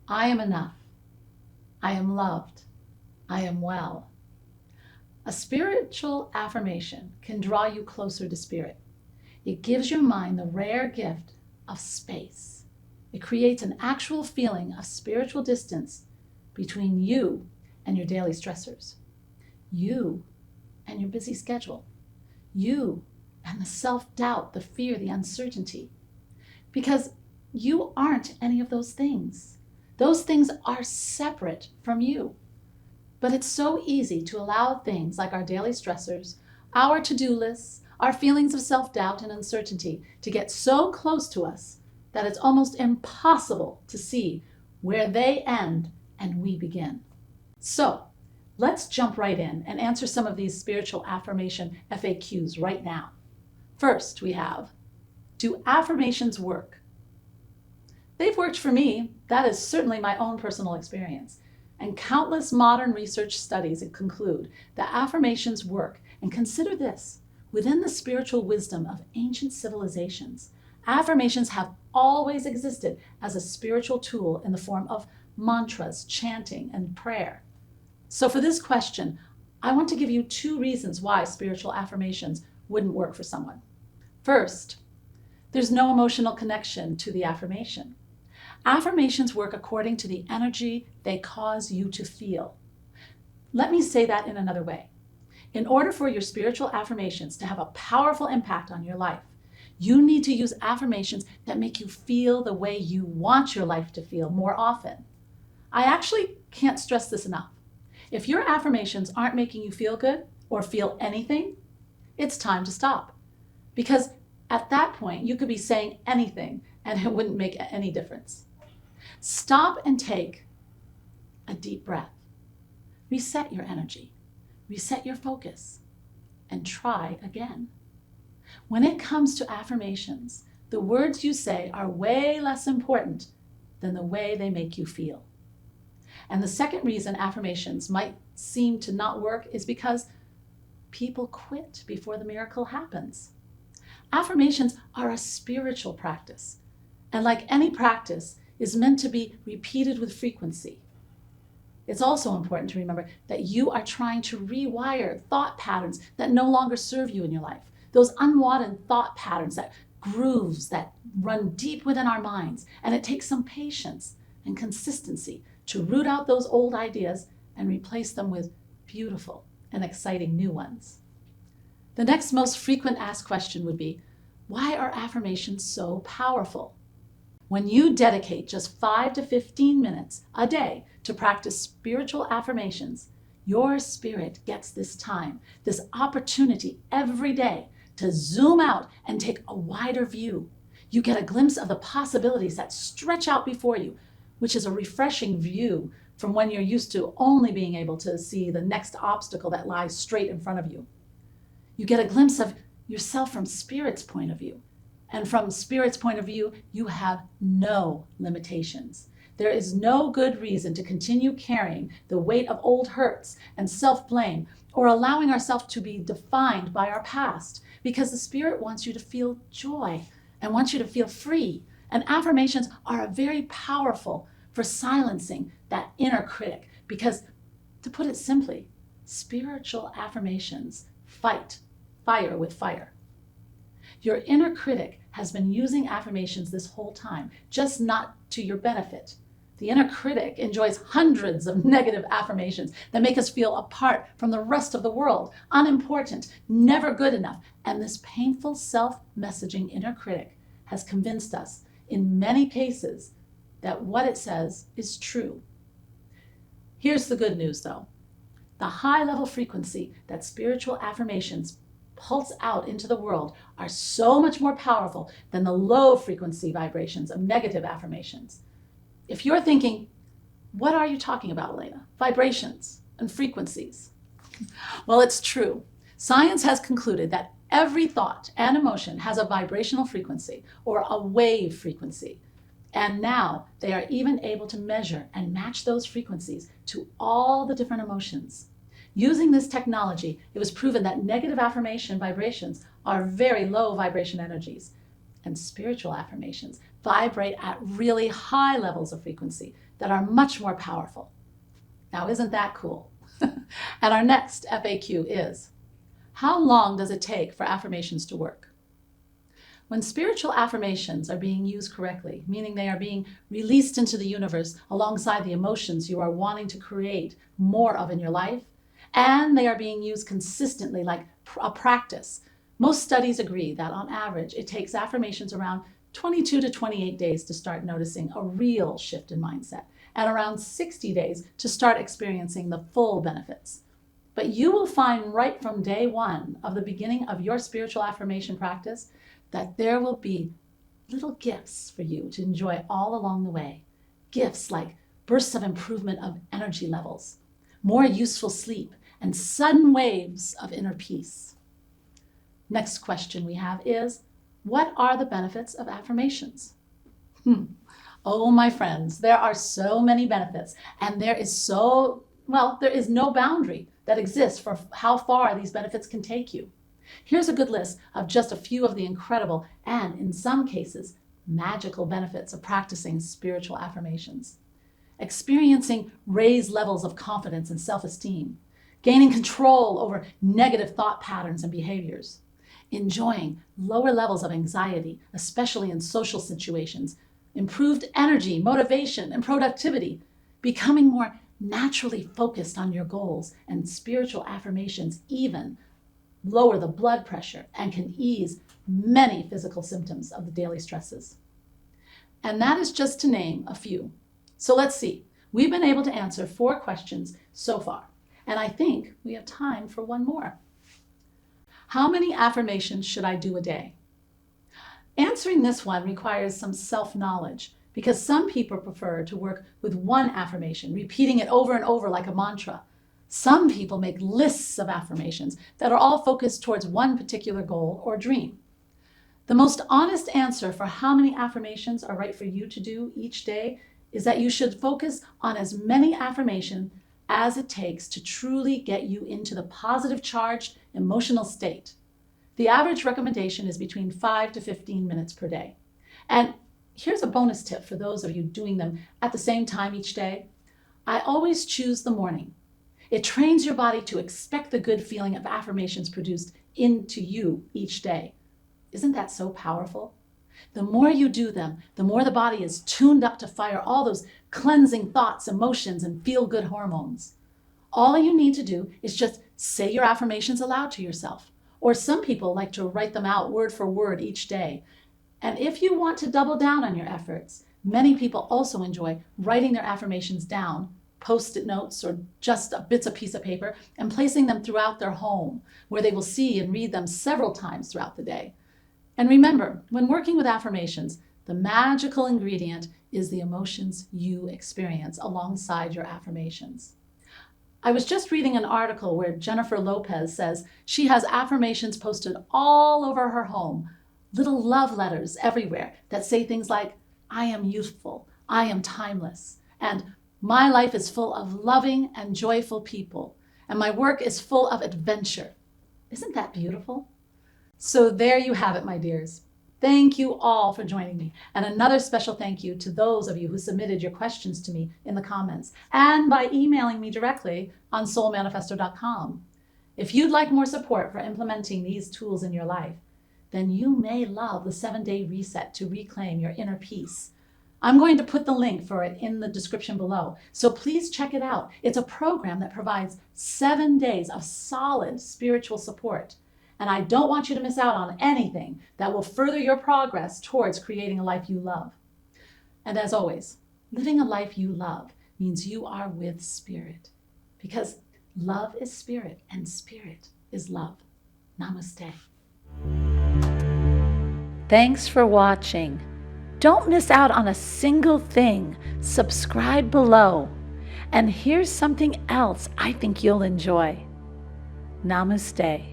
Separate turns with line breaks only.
I am enough. I am loved. I am well. A spiritual affirmation can draw you closer to spirit. It gives your mind the rare gift of space. It creates an actual feeling of spiritual distance between you and your daily stressors, you and your busy schedule, you and the self-doubt, the fear, the uncertainty. Because you aren't any of those things. Those things are separate from you. But it's so easy to allow things like our daily stressors, our to-do lists, our feelings of self-doubt and uncertainty to get so close to us that it's almost impossible to see where they end and we begin. So let's jump right in and answer some of these spiritual affirmation FAQs right now. First, we have, do affirmations work? They've worked for me. That is certainly my own personal experience. And countless modern research studies conclude that affirmations work. And consider this, within the spiritual wisdom of ancient civilizations, affirmations have always existed as a spiritual tool in the form of mantras, chanting, and prayer. So for this question, I want to give you 2 reasons why spiritual affirmations wouldn't work for someone. First, there's no emotional connection to the affirmation. Affirmations work according to the energy they cause you to feel. Let me say that in another way. In order for your spiritual affirmations to have a powerful impact on your life, you need to use affirmations that make you feel the way you want your life to feel more often. I actually can't stress this enough. If your affirmations aren't making you feel good or feel anything, it's time to stop. Because at that point, you could be saying anything and it wouldn't make any difference. Stop and take a deep breath. Reset your energy, reset your focus, and try again. When it comes to affirmations, the words you say are way less important than the way they make you feel. And the second reason affirmations might seem to not work is because people quit before the miracle happens. Affirmations are a spiritual practice, and like any practice, is meant to be repeated with frequency. It's also important to remember that you are trying to rewire thought patterns that no longer serve you in your life. Those unwanted thought patterns, that grooves that run deep within our minds. And it takes some patience and consistency to root out those old ideas and replace them with beautiful and exciting new ones. The next most frequent asked question would be, why are affirmations so powerful? When you dedicate just 5 to 15 minutes a day to practice spiritual affirmations, your spirit gets this time, this opportunity every day to zoom out and take a wider view. You get a glimpse of the possibilities that stretch out before you, which is a refreshing view from when you're used to only being able to see the next obstacle that lies straight in front of you. You get a glimpse of yourself from Spirit's point of view. And from Spirit's point of view, you have no limitations. There is no good reason to continue carrying the weight of old hurts and self-blame or allowing ourselves to be defined by our past, because the Spirit wants you to feel joy and wants you to feel free. And affirmations are very powerful for silencing that inner critic, because, to put it simply, spiritual affirmations fight fire with fire. Your inner critic has been using affirmations this whole time, just not to your benefit. The inner critic enjoys hundreds of negative affirmations that make us feel apart from the rest of the world, unimportant, never good enough. And this painful self-messaging inner critic has convinced us, in many cases, that what it says is true. Here's the good news, though. The high-level frequency that spiritual affirmations pulse out into the world are so much more powerful than the low frequency vibrations of negative affirmations. If you're thinking, what are you talking about, Alena? Vibrations and frequencies. Well, it's true. Science has concluded that every thought and emotion has a vibrational frequency or a wave frequency. And now they are even able to measure and match those frequencies to all the different emotions. Using this technology, it was proven that negative affirmation vibrations are very low vibration energies. And spiritual affirmations vibrate at really high levels of frequency that are much more powerful. Now, isn't that cool? And our next FAQ is, how long does it take for affirmations to work? When spiritual affirmations are being used correctly, meaning they are being released into the universe alongside the emotions you are wanting to create more of in your life, and they are being used consistently like a practice, most studies agree that on average, it takes affirmations around 22 to 28 days to start noticing a real shift in mindset, and around 60 days to start experiencing the full benefits. But you will find right from day one of the beginning of your spiritual affirmation practice that there will be little gifts for you to enjoy all along the way. Gifts like bursts of improvement of energy levels, more useful sleep, and sudden waves of inner peace. Next question we have is, what are the benefits of affirmations? Oh, my friends, there are so many benefits, and there is no boundary that exists for how far these benefits can take you. Here's a good list of just a few of the incredible and, in some cases, magical benefits of practicing spiritual affirmations. Experiencing raised levels of confidence and self-esteem, gaining control over negative thought patterns and behaviors, enjoying lower levels of anxiety, especially in social situations, improved energy, motivation, and productivity, becoming more naturally focused on your goals, and spiritual affirmations even lower the blood pressure and can ease many physical symptoms of the daily stresses. And that is just to name a few. So let's see. We've been able to answer 4 questions so far, and I think we have time for one more. How many affirmations should I do a day? Answering this one requires some self-knowledge because some people prefer to work with one affirmation, repeating it over and over like a mantra. Some people make lists of affirmations that are all focused towards one particular goal or dream. The most honest answer for how many affirmations are right for you to do each day is that you should focus on as many affirmations as it takes to truly get you into the positive charged emotional state. The average recommendation is between 5 to 15 minutes per day. And here's a bonus tip for those of you doing them at the same time each day. I always choose the morning. It trains your body to expect the good feeling of affirmations produced into you each day. Isn't that so powerful? The more you do them, the more the body is tuned up to fire all those cleansing thoughts, emotions, and feel-good hormones. All you need to do is just say your affirmations aloud to yourself. Or some people like to write them out word for word each day. And if you want to double down on your efforts, many people also enjoy writing their affirmations down, Post-it notes or just bits of piece of paper, and placing them throughout their home where they will see and read them several times throughout the day. And remember, when working with affirmations, the magical ingredient is the emotions you experience alongside your affirmations. I was just reading an article where Jennifer Lopez says she has affirmations posted all over her home, little love letters everywhere that say things like, I am youthful, I am timeless, and my life is full of loving and joyful people, and my work is full of adventure. Isn't that beautiful? So there you have it, my dears. Thank you all for joining me. And another special thank you to those of you who submitted your questions to me in the comments and by emailing me directly on soulmanifesto.com. If you'd like more support for implementing these tools in your life, then you may love the 7-day reset to reclaim your inner peace. I'm going to put the link for it in the description below, so please check it out. It's a program that provides 7 days of solid spiritual support. And I don't want you to miss out on anything that will further your progress towards creating a life you love. And as always, living a life you love means you are with spirit, because love is spirit and spirit is love. Namaste. Thanks for watching. Don't miss out on a single thing. Subscribe below. And here's something else I think you'll enjoy. Namaste.